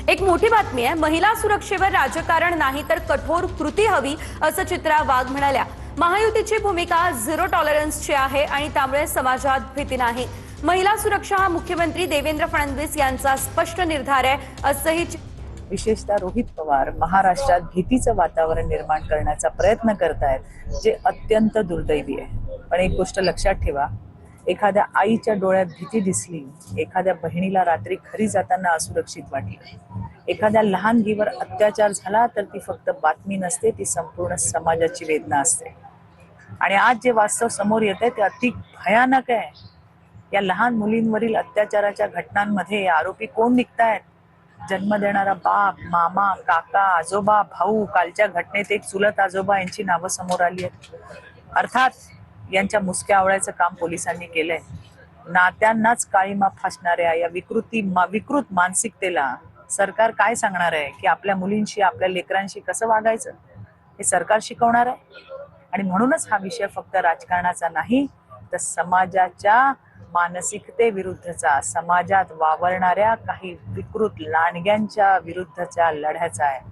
एक मोठी बातमी आहे। महिला सुरक्षेवर राजकारण नाही तर कठोर कृती हवी असं चित्रा वाघ म्हणाल्या। महायुतीची भूमिका झिरो टॉलरन्सची आहे आणि त्यामुळे समाजात भीती नाही। महिला सुरक्षा हा मुख्यमंत्री देवेंद्र फडणवीस यांचा स्पष्ट निर्धार आहे असंही विशेषतः रोहित पवार महाराष्ट्रात भीतीचं वातावरण निर्माण करण्याचा प्रयत्न करतायत, जे अत्यंत दुर्दैवी आहे। पण एक गोष्ट लक्षात ठेवा, एखाद्या आईच्या डोळ्यात भीती दिसली, एखाद्या बहिणीला रात्री घरी जाताना असुरक्षित वाटलं, एखाद्या लहानगीवर अत्याचार झाला तर ती फक्त बातमी नसते, ती संपूर्ण समाजाची वेदना असते। आणि आज जे वास्तव समोर येत आहे ते अति भयानक आहे। या लहान मुलींवरील अत्याचाराच्या घटनांमध्ये आरोपी कोण निघतायत? जन्म देणारा बाप, मामा, काका, आजोबा, भाऊ। कालच्या घटनेत एक चुलत आजोबा यांची नावं समोर आली आहेत। अर्थात यांच्या मुसक्या आवळ्याचं काम पोलिसांनी केलंय। नात्यांनाच काळीमा फासणाऱ्या या विकृत मानसिकतेला सरकार काय सांगणार आहे की आपल्या मुलींशी, आपल्या लेकरांशी कसं वागायचं, हे सरकार शिकवणार आहे? आणि म्हणूनच हा विषय फक्त राजकारणाचा नाही, तर समाजाच्या मानसिकतेविरुद्धचा, समाजात वावरणाऱ्या काही विकृत लांडग्यांच्या विरुद्धच्या लढ्याचा आहे।